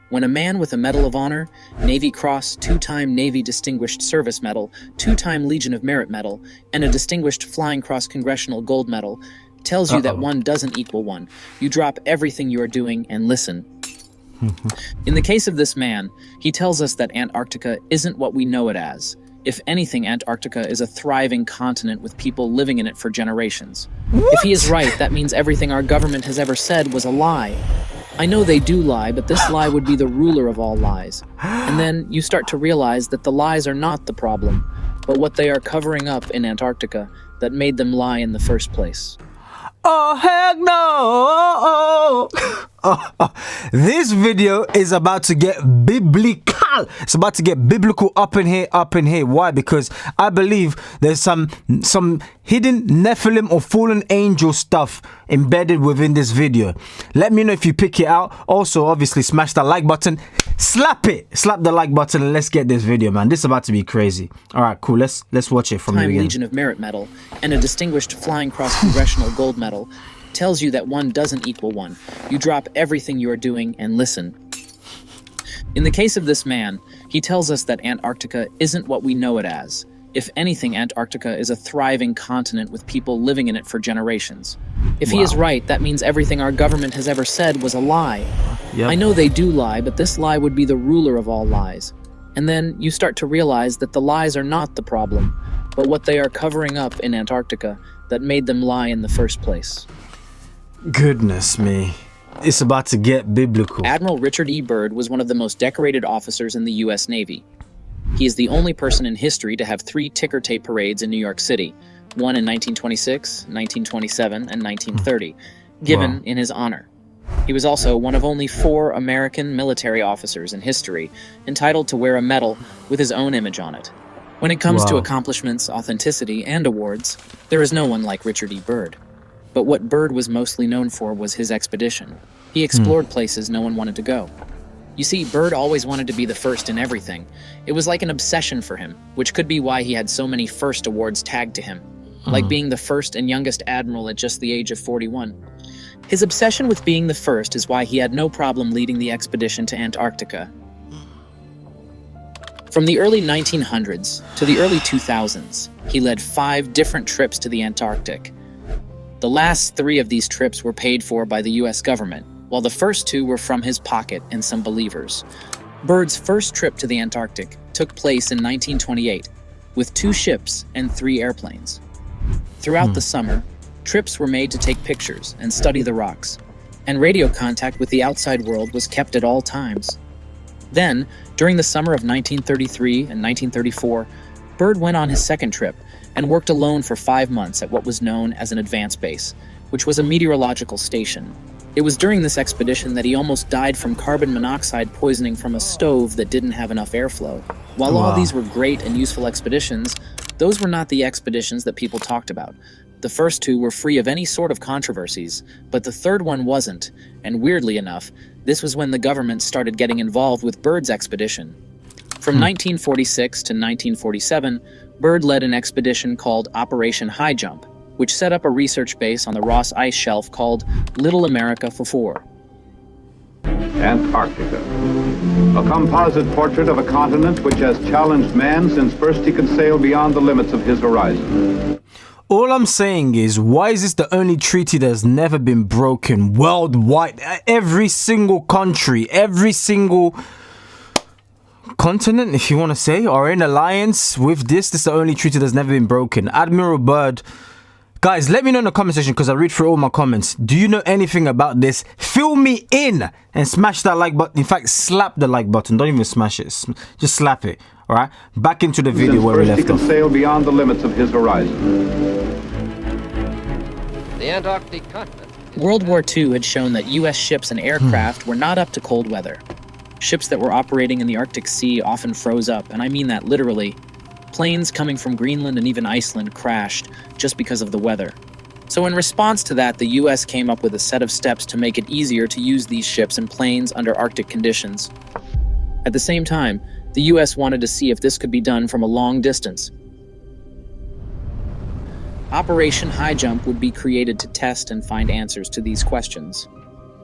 when a man with a Medal of Honor, Navy Cross, 2-time Navy Distinguished Service Medal, 2-time Legion of Merit Medal, and a Distinguished Flying Cross Congressional Gold Medal tells you that 1 doesn't equal 1, you drop everything you are doing and listen. In the case of this man, he tells us that Antarctica isn't what we know it as. If anything, Antarctica is a thriving continent with people living in it for generations. What? If he is right, that means everything our government has ever said was a lie. I know they do lie, but this lie would be the ruler of all lies. And then you start to realize that the lies are not the problem, but what they are covering up in Antarctica that made them lie in the first place. Oh, heck no! This video is about to get biblical. It's about to get biblical up in here. Why? Because I believe there's some hidden Nephilim or fallen angel stuff embedded within this video. Let me know if you pick it out. Also, obviously, smash that like button. Slap the like button, and let's get this video, man. This is about to be crazy. All right, cool. Let's watch it from the beginning. Legion of Merit Medal and a Distinguished Flying Cross Congressional Gold Medal tells you that 1 doesn't equal 1. You drop everything you are doing and listen. In the case of this man, he tells us that Antarctica isn't what we know it as. If anything, Antarctica is a thriving continent with people living in it for generations. If he is right, that means everything our government has ever said was a lie. Yep. I know they do lie, but this lie would be the ruler of all lies. And then you start to realize that the lies are not the problem, but what they are covering up in Antarctica that made them lie in the first place. Goodness me. It's about to get biblical. Admiral Richard E. Byrd was one of the most decorated officers in the U.S. Navy. He is the only person in history to have 3 ticker tape parades in New York City, one in 1926, 1927, and 1930, given in his honor. He was also one of only 4 American military officers in history entitled to wear a medal with his own image on it. When it comes to accomplishments, authenticity, and awards, there is no one like Richard E. Byrd. But what Byrd was mostly known for was his expedition. He explored places no one wanted to go. You see, Byrd always wanted to be the first in everything. It was like an obsession for him, which could be why he had so many first awards tagged to him, like being the first and youngest admiral at just the age of 41. His obsession with being the first is why he had no problem leading the expedition to Antarctica. From the early 1900s to the early 2000s, he led 5 different trips to the Antarctic. The last 3 of these trips were paid for by the U.S. government, while the first 2 were from his pocket and some believers. Byrd's first trip to the Antarctic took place in 1928, with 2 ships and 3 airplanes. Throughout the summer, trips were made to take pictures and study the rocks, and radio contact with the outside world was kept at all times. Then, during the summer of 1933 and 1934, Byrd went on his second trip and worked alone for 5 months at what was known as an advance base, which was a meteorological station. It was during this expedition that he almost died from carbon monoxide poisoning from a stove that didn't have enough airflow. While all these were great and useful expeditions, those were not the expeditions that people talked about. The first 2 were free of any sort of controversies, but the third one wasn't, and weirdly enough, this was when the government started getting involved with Byrd's expedition. From 1946 to 1947, Byrd led an expedition called Operation High Jump, which set up a research base on the Ross Ice Shelf called Little America for 4. Antarctica, a composite portrait of a continent which has challenged man since first he could sail beyond the limits of his horizon. All I'm saying is, why is this the only treaty that's never been broken worldwide? Every single country, every single continent, if you want to say, are in alliance with this. This is the only treaty that's never been broken. Admiral Byrd. Guys, let me know in the comment section because I read through all my comments. Do you know anything about this? Fill me in and smash that like button. In fact, slap the like button. Don't even smash it. Just slap it. All right? Back into the video where we left off. He can sail beyond the limits of his horizon. The Antarctic continent. World War II had shown that U.S. ships and aircraft were not up to cold weather. Ships that were operating in the Arctic Sea often froze up, and I mean that literally. Planes coming from Greenland and even Iceland crashed just because of the weather. So in response to that, the U.S. came up with a set of steps to make it easier to use these ships and planes under Arctic conditions. At the same time, the U.S. wanted to see if this could be done from a long distance. Operation High Jump would be created to test and find answers to these questions.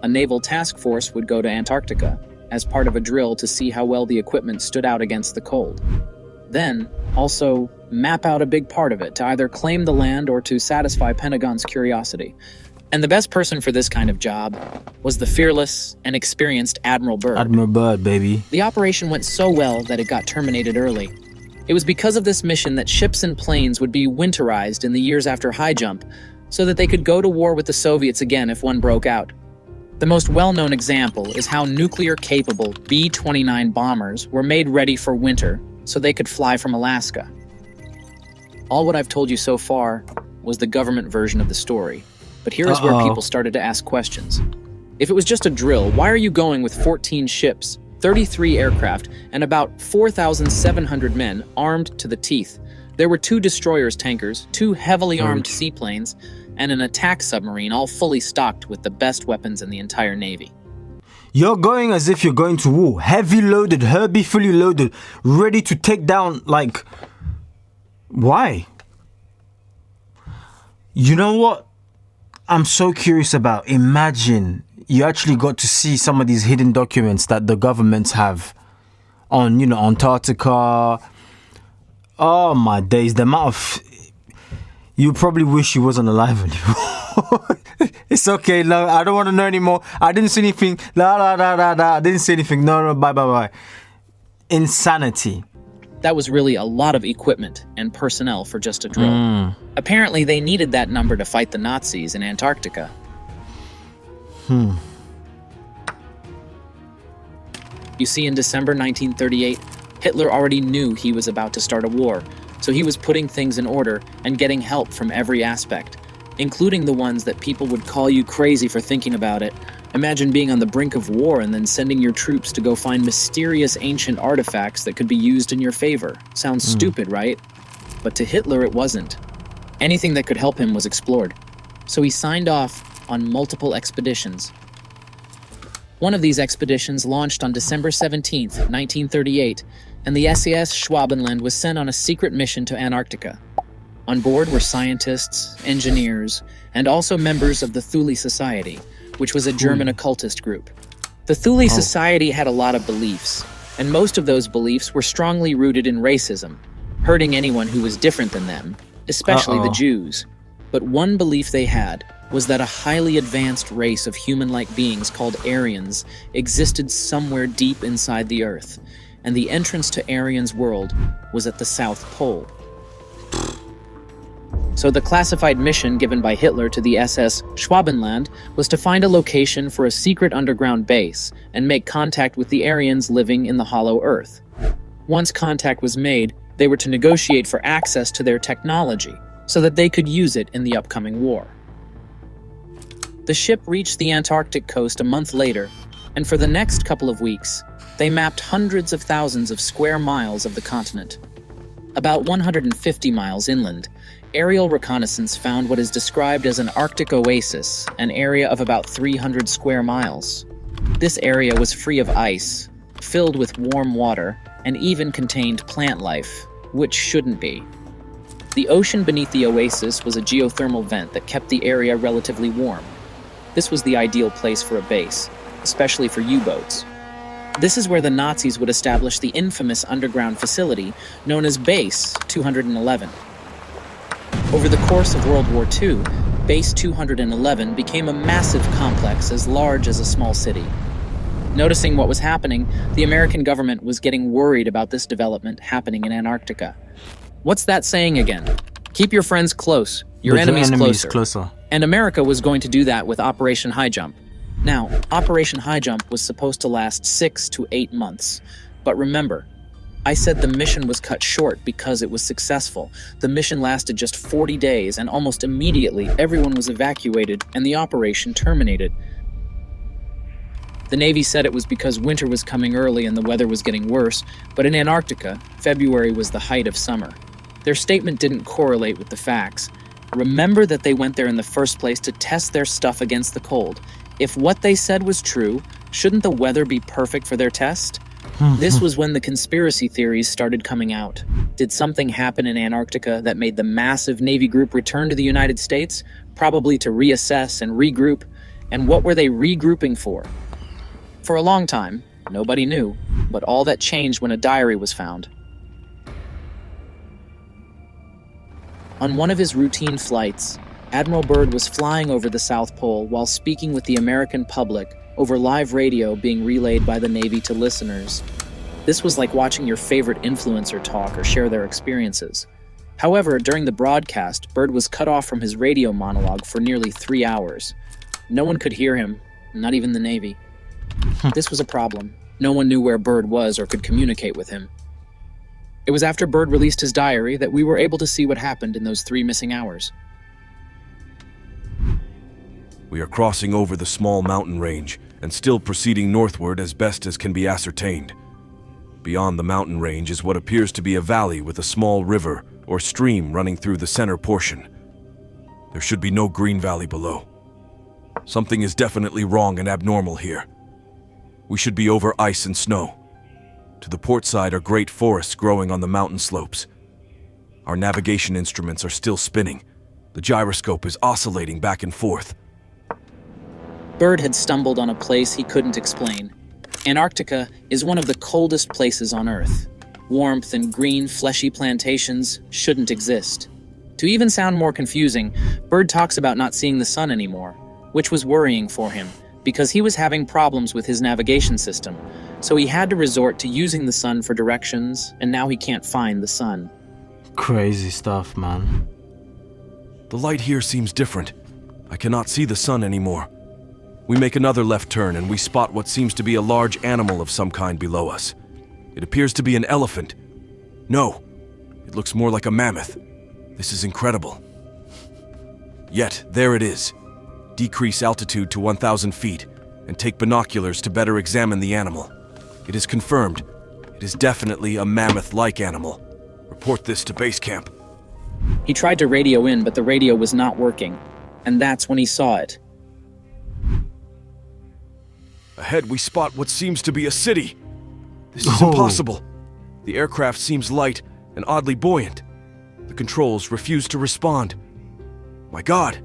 A naval task force would go to Antarctica, as part of a drill to see how well the equipment stood out against the cold. Then, also, map out a big part of it to either claim the land or to satisfy Pentagon's curiosity. And the best person for this kind of job was the fearless and experienced Admiral Byrd. Admiral Byrd, baby. The operation went so well that it got terminated early. It was because of this mission that ships and planes would be winterized in the years after high jump, so that they could go to war with the Soviets again if one broke out. The most well-known example is how nuclear-capable B-29 bombers were made ready for winter so they could fly from Alaska. All what I've told you so far was the government version of the story, but here is where people started to ask questions. If it was just a drill, why are you going with 14 ships, 33 aircraft, and about 4,700 men armed to the teeth? There were 2 destroyers tankers, 2 heavily armed seaplanes, and an attack submarine all fully stocked with the best weapons in the entire Navy. You're going as if you're going to war. Heavy loaded, Herbie fully loaded, ready to take down, like... Why? You know what I'm so curious about? Imagine you actually got to see some of these hidden documents that the governments have on, you know, Antarctica. Oh my days, the amount of... You probably wish you wasn't alive anymore. It's okay, no, I don't want to know anymore. I didn't see anything. I didn't see anything. No, bye. Insanity. That was really a lot of equipment and personnel for just a drill. Apparently, they needed that number to fight the Nazis in Antarctica. You see, in December 1938, Hitler already knew he was about to start a war, so he was putting things in order and getting help from every aspect, including the ones that people would call you crazy for thinking about it. Imagine being on the brink of war and then sending your troops to go find mysterious ancient artifacts that could be used in your favor. Sounds stupid, right? But to Hitler, it wasn't. Anything that could help him was explored. So he signed off on multiple expeditions. One of these expeditions launched on December 17th, 1938, and the SAS Schwabenland was sent on a secret mission to Antarctica. On board were scientists, engineers, and also members of the Thule Society, which was a German occultist group. The Thule Society had a lot of beliefs, and most of those beliefs were strongly rooted in racism, hurting anyone who was different than them, especially the Jews. But one belief they had was that a highly advanced race of human-like beings called Aryans existed somewhere deep inside the Earth, and the entrance to Aryans' world was at the South Pole. So the classified mission given by Hitler to the SS Schwabenland was to find a location for a secret underground base and make contact with the Aryans living in the hollow Earth. Once contact was made, they were to negotiate for access to their technology so that they could use it in the upcoming war. The ship reached the Antarctic coast a month later, and for the next couple of weeks, they mapped hundreds of thousands of square miles of the continent. About 150 miles inland, aerial reconnaissance found what is described as an Arctic oasis, an area of about 300 square miles. This area was free of ice, filled with warm water, and even contained plant life, which shouldn't be. The ocean beneath the oasis was a geothermal vent that kept the area relatively warm. This was the ideal place for a base, especially for U-boats. This is where the Nazis would establish the infamous underground facility known as Base 211. Over the course of World War II, Base 211 became a massive complex as large as a small city. Noticing what was happening, the American government was getting worried about this development happening in Antarctica. What's that saying again? Keep your friends close, your enemies closer. And America was going to do that with Operation High Jump. Now, Operation High Jump was supposed to last 6 to 8 months. But remember, I said the mission was cut short because it was successful. The mission lasted just 40 days, and almost immediately everyone was evacuated and the operation terminated. The Navy said it was because winter was coming early and the weather was getting worse, but in Antarctica, February was the height of summer. Their statement didn't correlate with the facts. Remember that they went there in the first place to test their stuff against the cold. If what they said was true, shouldn't the weather be perfect for their test? This was when the conspiracy theories started coming out. Did something happen in Antarctica that made the massive Navy group return to the United States, probably to reassess and regroup? And what were they regrouping for? For a long time, Nobody knew, but all that changed when a diary was found. On one of his routine flights, Admiral Byrd was flying over the South Pole while speaking with the American public over live radio being relayed by the Navy to listeners. This was like watching your favorite influencer talk or share their experiences. However, during the broadcast, Byrd was cut off from his radio monologue for nearly 3 hours. No one could hear him, not even the Navy. This was a problem. No one knew where Byrd was or could communicate with him. It was after Byrd released his diary that we were able to see what happened in those 3 missing hours. We are crossing over the small mountain range and still proceeding northward as best as can be ascertained. Beyond the mountain range is what appears to be a valley with a small river or stream running through the center portion. There should be no green valley below. Something is definitely wrong and abnormal here. We should be over ice and snow. To the port side are great forests growing on the mountain slopes. Our navigation instruments are still spinning. The gyroscope is oscillating back and forth. Byrd had stumbled on a place he couldn't explain. Antarctica is one of the coldest places on Earth. Warmth and green, fleshy plantations shouldn't exist. To even sound more confusing, Byrd talks about not seeing the sun anymore, which was worrying for him because he was having problems with his navigation system, so he had to resort to using the sun for directions, and now he can't find the sun. Crazy stuff, man. The light here seems different. I cannot see the sun anymore. We make another left turn and we spot what seems to be a large animal of some kind below us. It appears to be an elephant. No, it looks more like a mammoth. This is incredible. Yet, there it is. Decrease altitude to 1,000 feet and take binoculars to better examine the animal. It is confirmed. It is definitely a mammoth-like animal. Report this to base camp. He tried to radio in, but the radio was not working, and that's when he saw it. Ahead, we spot what seems to be a city. This is impossible. The aircraft seems light and oddly buoyant. The controls refuse to respond. My God!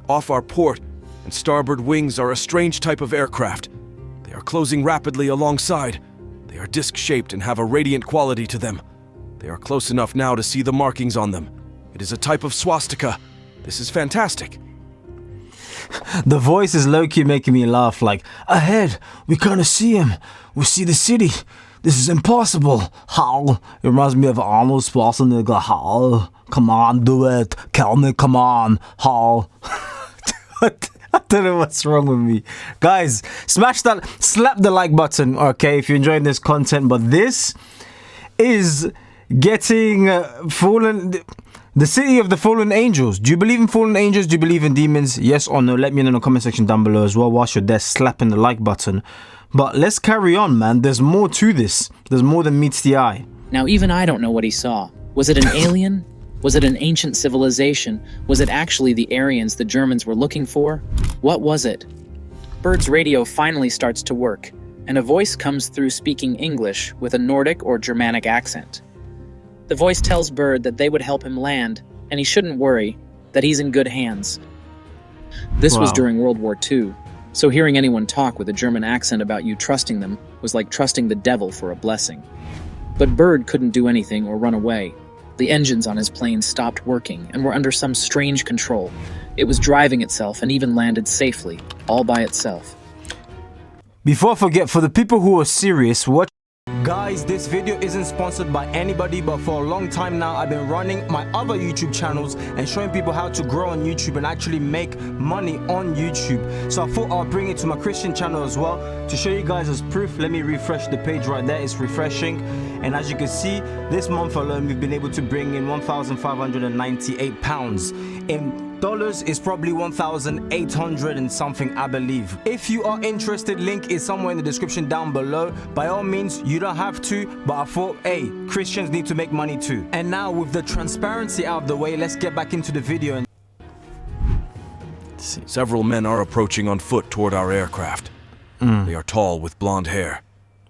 Off our port and starboard wings are a strange type of aircraft. They are closing rapidly alongside. They are disc-shaped and have a radiant quality to them. They are close enough now to see the markings on them. It is a type of swastika. This is fantastic. The voice is low-key making me laugh, like, ahead, we can't see him. We see the city. This is impossible. How? It reminds me of Arnold Schwarzenegger. How? Come on, do it. Kill me, come on. How? I don't know what's wrong with me. Guys, smash that, slap the like button, okay, if you're enjoying this content. But this is getting fallen... The city of the fallen angels. Do you believe in fallen angels? Do you believe in demons? Yes or no? Let me know in the comment section down below as well whilst you're there slapping the like button. But let's carry on, man. There's more to this. There's more than meets the eye. Now, even I don't know what he saw. Was it an alien? Was it an ancient civilization? Was it actually the Aryans the Germans were looking for? What was it? Byrd's radio finally starts to work, and a voice comes through speaking English with a Nordic or Germanic accent. The voice tells Byrd that they would help him land, and he shouldn't worry, that he's in good hands. This was during World War II, so hearing anyone talk with a German accent about you trusting them was like trusting the devil for a blessing. But Byrd couldn't do anything or run away. The engines on his plane stopped working and were under some strange control. It was driving itself and even landed safely, all by itself. Before I forget, for the people who are serious, watch. Guys, this video isn't sponsored by anybody, but for a long time now I've been running my other YouTube channels and showing people how to grow on YouTube and actually make money on YouTube. So I thought I'll bring it to my Christian channel as well to show you guys as proof. Let me refresh the page right there. It's refreshing, and as you can see, this month alone we've been able to bring in £1,598. In dollars is probably 1,800 and something, I believe. If you are interested, link is somewhere in the description down below. By all means, you don't have to, but I thought, hey, Christians need to make money too. And now with the transparency out of the way, let's get back into the video. And Several men are approaching on foot toward our aircraft. They are tall with blonde hair.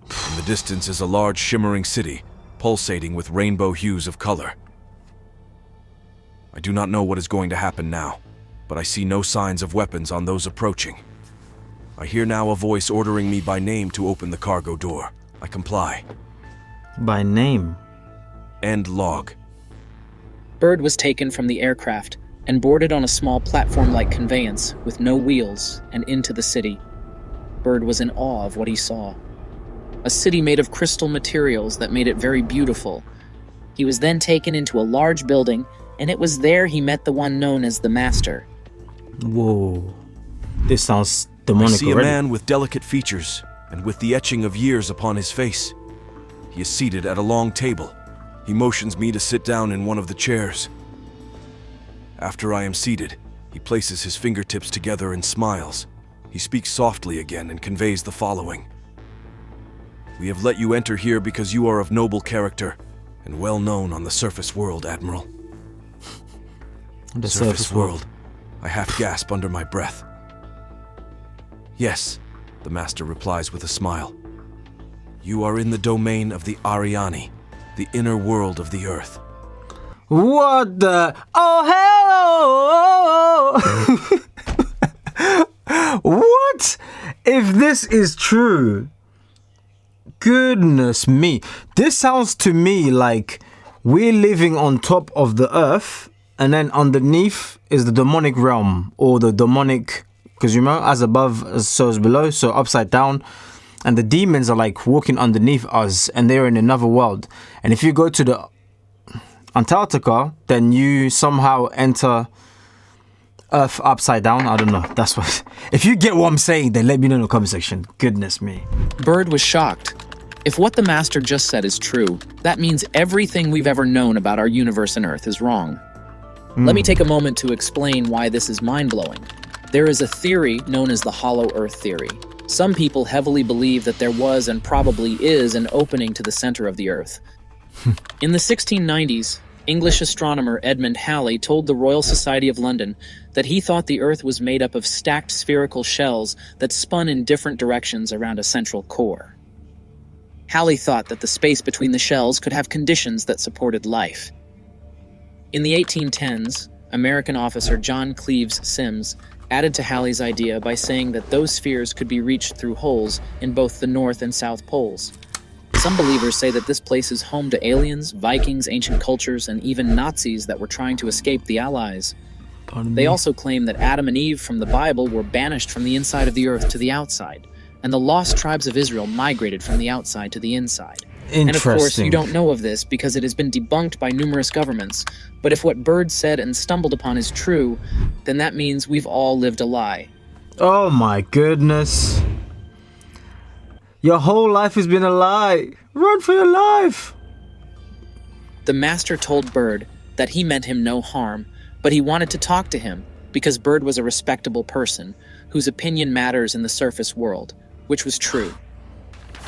In the distance is a large shimmering city, pulsating with rainbow hues of color. I do not know what is going to happen now, but I see no signs of weapons on those approaching. I hear now a voice ordering me by name to open the cargo door. I comply. By name? End log. Byrd was taken from the aircraft and boarded on a small platform-like conveyance with no wheels and into the city. Byrd was in awe of what he saw. A city made of crystal materials that made it very beautiful. He was then taken into a large building, and it was there he met the one known as the Master. Whoa. This sounds I demonic see a already. man with delicate features and with the etching of years upon his face. He is seated at a long table. He motions me to sit down in one of the chairs. After I am seated, he places his fingertips together and smiles. He speaks softly again and conveys the following. We have let you enter here because you are of noble character and well known on the surface world, Admiral. The Surface world. I half gasp under my breath. Yes, the Master replies with a smile. You are in the domain of the Ariani, the inner world of the Earth. What the? Oh, hello! What? If this is true, goodness me. This sounds to me like we're living on top of the Earth, and then underneath is the demonic realm, or the demonic, because you remember, as above, so as below, so upside down. And the demons are like walking underneath us, and they're in another world. And if you go to the Antarctica, then you somehow enter Earth upside down. I don't know. That's what. If you get what I'm saying, then let me know in the comment section. Goodness me. Byrd was shocked. If what the Master just said is true, that means everything we've ever known about our universe and Earth is wrong. Let me take a moment to explain why this is mind-blowing. There is a theory known as the Hollow Earth theory. Some people heavily believe that there was and probably is an opening to the center of the Earth. In the 1690s, English astronomer Edmund Halley told the Royal Society of London that he thought the Earth was made up of stacked spherical shells that spun in different directions around a central core. Halley thought that the space between the shells could have conditions that supported life. In the 1810s, American officer John Cleves Sims added to Halley's idea by saying that those spheres could be reached through holes in both the North and South Poles. Some believers say that this place is home to aliens, Vikings, ancient cultures, and even Nazis that were trying to escape the Allies. They also claim that Adam and Eve from the Bible were banished from the inside of the Earth to the outside, and the lost tribes of Israel migrated from the outside to the inside. And of course, you don't know of this because it has been debunked by numerous governments, but if what Byrd said and stumbled upon is true, then that means we've all lived a lie. Oh my goodness. Your whole life has been a lie. Run for your life. The Master told Byrd that he meant him no harm, but he wanted to talk to him because Byrd was a respectable person whose opinion matters in the surface world, which was true.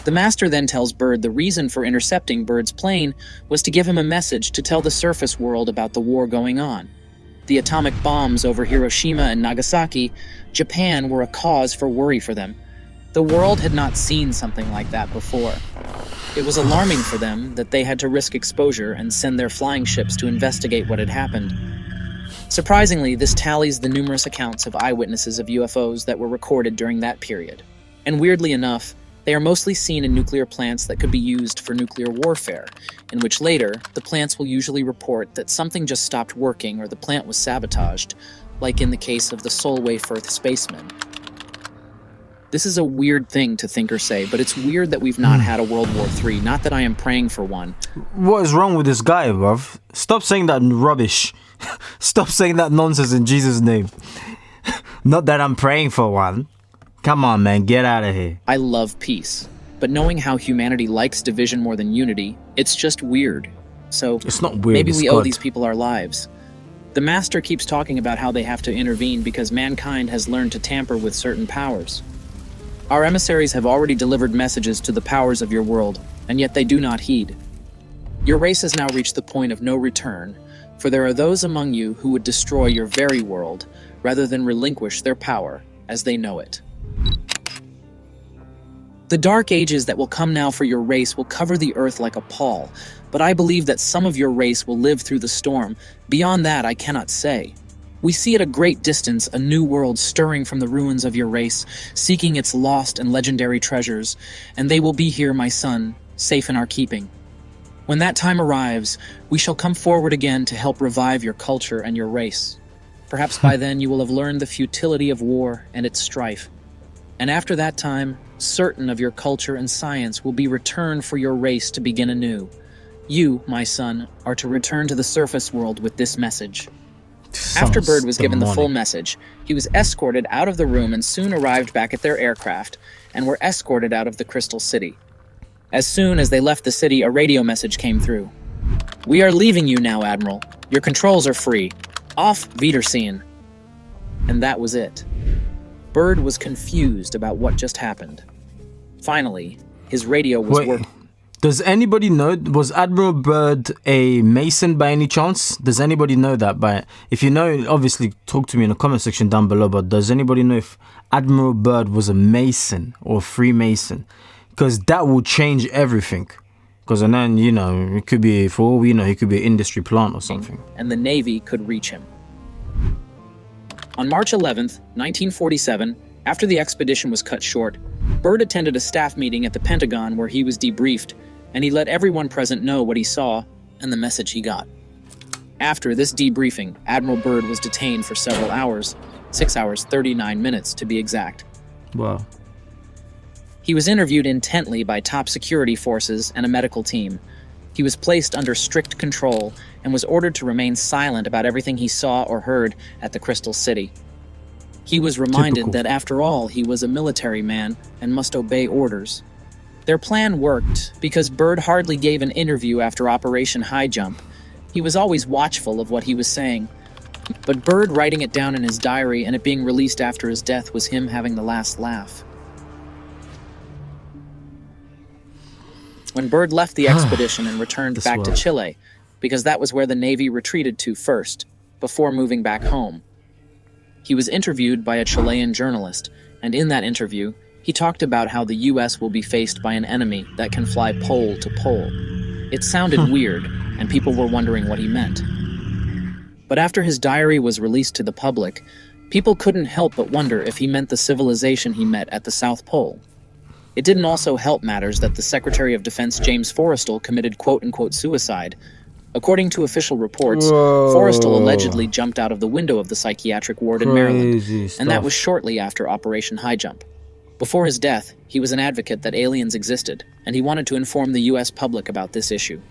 The Master then tells Byrd the reason for intercepting Byrd's plane was to give him a message to tell the surface world about the war going on. The atomic bombs over Hiroshima and Nagasaki, Japan, were a cause for worry for them. The world had not seen something like that before. It was alarming for them that they had to risk exposure and send their flying ships to investigate what had happened. Surprisingly, this tallies the numerous accounts of eyewitnesses of UFOs that were recorded during that period. And weirdly enough, they are mostly seen in nuclear plants that could be used for nuclear warfare, in which later, the plants will usually report that something just stopped working or the plant was sabotaged, like in the case of the Solway Firth spaceman. This is a weird thing to think or say, but it's weird that we've not had a World War III, not that I am praying for one. What is wrong with this guy, bruv? Stop saying that rubbish. Stop saying that nonsense in Jesus' name. Not that I'm praying for one. Come on, man, get out of here. I love peace, but knowing how humanity likes division more than unity, it's just weird. So It's not weird, maybe it's we owe God. these people our lives. The Master keeps talking about how they have to intervene because mankind has learned to tamper with certain powers. Our emissaries have already delivered messages to the powers of your world, and yet they do not heed. Your race has now reached the point of no return, for there are those among you who would destroy your very world rather than relinquish their power as they know it. The dark ages that will come now for your race will cover the earth like a pall, but I believe that some of your race will live through the storm. Beyond that, I cannot say. We see at a great distance a new world stirring from the ruins of your race, seeking its lost and legendary treasures, and they will be here, my son, safe in our keeping. When that time arrives, we shall come forward again to help revive your culture and your race. Perhaps by then you will have learned the futility of war and its strife. And after that time, certain of your culture and science will be returned for your race to begin anew. You, my son, are to return to the surface world with this message. After Byrd was given the full message, he was escorted out of the room and soon arrived back at their aircraft and were escorted out of the Crystal City. As soon as they left the city, a radio message came through. "We are leaving you now, Admiral. Your controls are free. Auf Wiedersehen." And that was it. Byrd was confused about what just happened. Finally, his radio was working. Does anybody know, was Admiral Byrd a Mason by any chance? Does anybody know that? If you know, obviously talk to me in the comment section down below, but does anybody know if Admiral Byrd was a Mason or a Freemason? Because that will change everything. Because then, you know, it could be, for all we know, he could be an industry plant or something. And the Navy could reach him. On March 11th, 1947, after the expedition was cut short, Byrd attended a staff meeting at the Pentagon where he was debriefed, and he let everyone present know what he saw and the message he got. After this debriefing, Admiral Byrd was detained for several hours, 6 hours 39 minutes to be exact. Wow. He was interviewed intently by top security forces and a medical team. He was placed under strict control and was ordered to remain silent about everything he saw or heard at the Crystal City. He was reminded that after all, he was a military man and must obey orders. Their plan worked because Byrd hardly gave an interview after Operation High Jump. He was always watchful of what he was saying. But Byrd writing it down in his diary and it being released after his death was him having the last laugh. When Byrd left the expedition and returned back to Chile, because that was where the Navy retreated to first, before moving back home. He was interviewed by a Chilean journalist, and in that interview, he talked about how the US will be faced by an enemy that can fly pole to pole. It sounded weird, and people were wondering what he meant. But after his diary was released to the public, people couldn't help but wonder if he meant the civilization he met at the South Pole. It didn't also help matters that the Secretary of Defense James Forrestal committed quote-unquote suicide. According to official reports, Forrestal allegedly jumped out of the window of the psychiatric ward in Maryland, and that was shortly after Operation High Jump. Before his death, he was an advocate that aliens existed, and he wanted to inform the US public about this issue.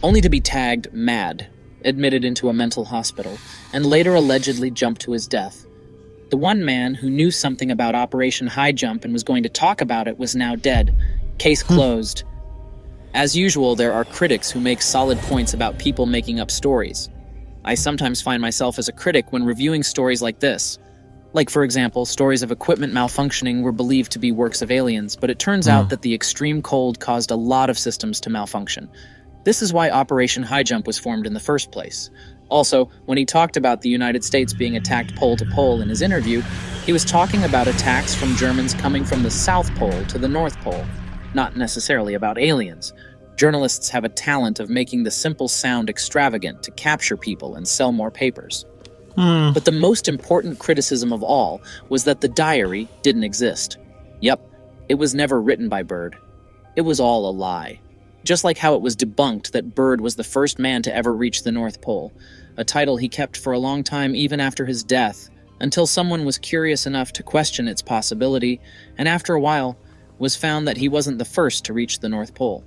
Only to be tagged mad, admitted into a mental hospital, and later allegedly jumped to his death. The one man who knew something about Operation High Jump and was going to talk about it was now dead. Case closed. As usual, there are critics who make solid points about people making up stories. I sometimes find myself as a critic when reviewing stories like this. Like, for example, stories of equipment malfunctioning were believed to be works of aliens, but it turns out that the extreme cold caused a lot of systems to malfunction. This is why Operation High Jump was formed in the first place. Also, when he talked about the United States being attacked pole to pole in his interview, he was talking about attacks from Germans coming from the South Pole to the North Pole, not necessarily about aliens. Journalists have a talent of making the simple sound extravagant to capture people and sell more papers. But the most important criticism of all was that the diary didn't exist. Yep, it was never written by Byrd. It was all a lie. Just like how it was debunked that Byrd was the first man to ever reach the North Pole, a title he kept for a long time even after his death, until someone was curious enough to question its possibility, and after a while, was found that he wasn't the first to reach the North Pole.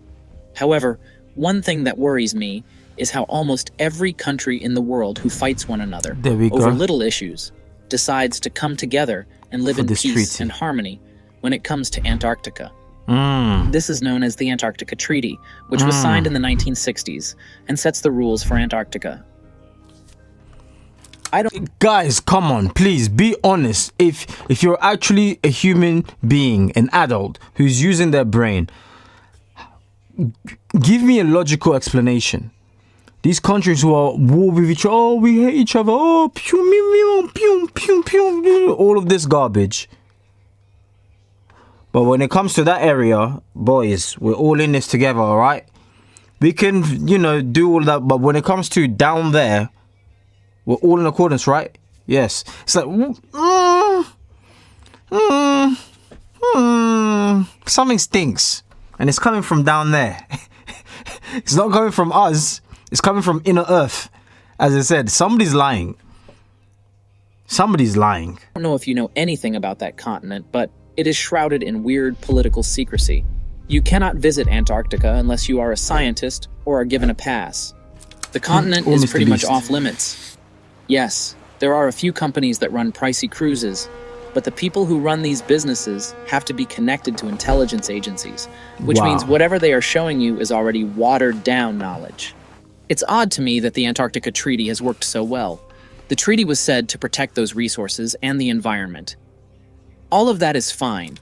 However, one thing that worries me is how almost every country in the world who fights one another over little issues decides to come together and live in peace and harmony when it comes to Antarctica. This is known as the Antarctica Treaty, which was signed in the 1960s and sets the rules for Antarctica. Guys, come on, please be honest. If you're actually a human being, an adult who's using their brain, give me a logical explanation. These countries who are war with each other, oh, we hate each other, oh, pew, pew, pew, pew, pew, all of this garbage. But when it comes to that area, boys, we're all in this together, all right? We can, do all that, but when it comes to down there, we're all in accordance, right? Yes. It's like, something stinks. And it's coming from down there. It's not coming from us. It's coming from inner earth. As I said, somebody's lying. Somebody's lying. I don't know if you know anything about that continent, but it is shrouded in weird political secrecy. You cannot visit Antarctica unless you are a scientist or are given a pass. The continent is pretty much off limits. Yes, there are a few companies that run pricey cruises, but the people who run these businesses have to be connected to intelligence agencies, which means whatever they are showing you is already watered down knowledge. It's odd to me that the Antarctica Treaty has worked so well. The treaty was said to protect those resources and the environment. All of that is fine,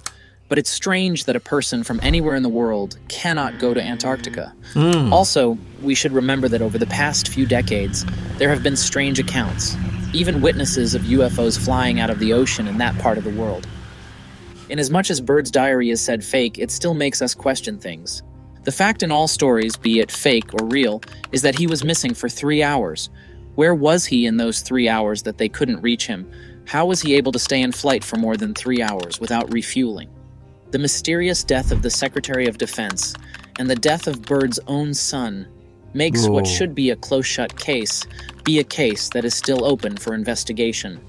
but it's strange that a person from anywhere in the world cannot go to Antarctica. Also, we should remember that over the past few decades, there have been strange accounts, even witnesses of UFOs flying out of the ocean in that part of the world. Inasmuch as Byrd's diary is said fake, it still makes us question things. The fact in all stories, be it fake or real, is that he was missing for 3 hours. Where was he in those 3 hours that they couldn't reach him? How was he able to stay in flight for more than 3 hours without refueling? The mysterious death of the Secretary of Defense and the death of Byrd's own son makes what should be a close-shut case be a case that is still open for investigation.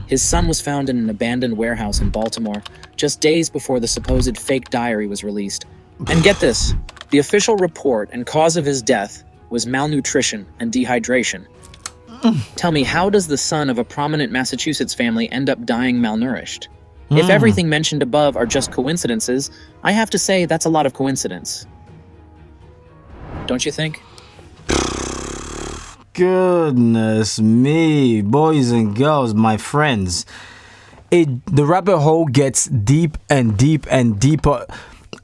His son was found in an abandoned warehouse in Baltimore just days before the supposed fake diary was released. And get this, the official report and cause of his death was malnutrition and dehydration. Tell me, how does the son of a prominent Massachusetts family end up dying malnourished? If everything mentioned above are just coincidences, I have to say that's a lot of coincidence. Don't you think? Goodness me, boys and girls, my friends. The rabbit hole gets deep and deep and deeper.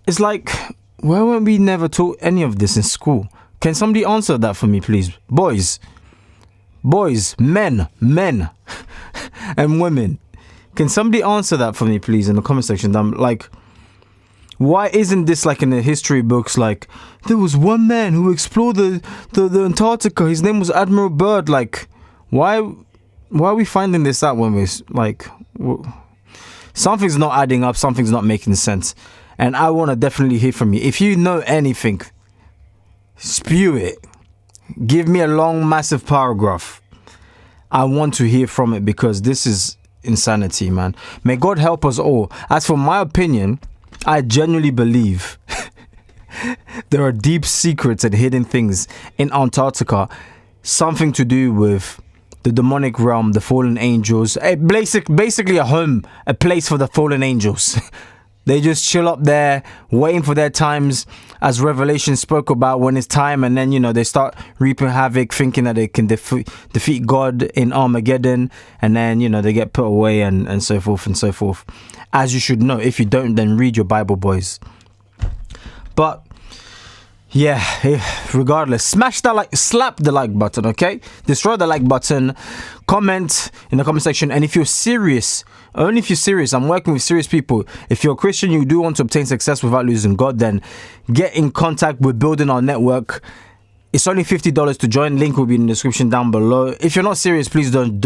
It's like, why weren't we never taught any of this in school? Can somebody answer that for me, please? Boys, men, and women. Can somebody answer that for me, please, in the comment section? I'm like, why isn't this like in the history books? Like, there was one man who explored the Antarctica. His name was Admiral Byrd. Like, why are we finding this out when we're like, something's not adding up. Something's not making sense. And I want to definitely hear from you. If you know anything, spew it. Give me a long, massive paragraph. I want to hear from it because this is insanity, man. May God help us all. As for my opinion, I genuinely believe there are deep secrets and hidden things in Antarctica. Something to do with the demonic realm, the fallen angels. Basically a home, a place for the fallen angels. They just chill up there, waiting for their times, as Revelation spoke about, when it's time, and then, they start reaping havoc, thinking that they can defeat God in Armageddon, and then, they get put away, and so forth and so forth. As you should know. If you don't, then read your Bible, boys. But yeah, regardless, slap the like button, okay? Destroy the like button, comment in the comment section, and if you're serious, only if you're serious, I'm working with serious people. If you're a Christian, you do want to obtain success without losing God, then get in contact with building our network. It's only $50 to join. Link will be in the description down below. If you're not serious, please don't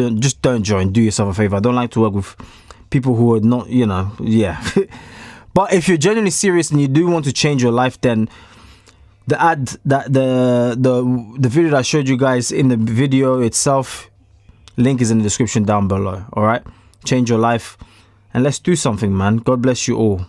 join. Do yourself a favor. I don't like to work with people who are not, yeah. But if you're genuinely serious and you do want to change your life, then the video that I showed you guys in the video itself, link is in the description down below. All right, change your life and let's do something, man. God bless you all.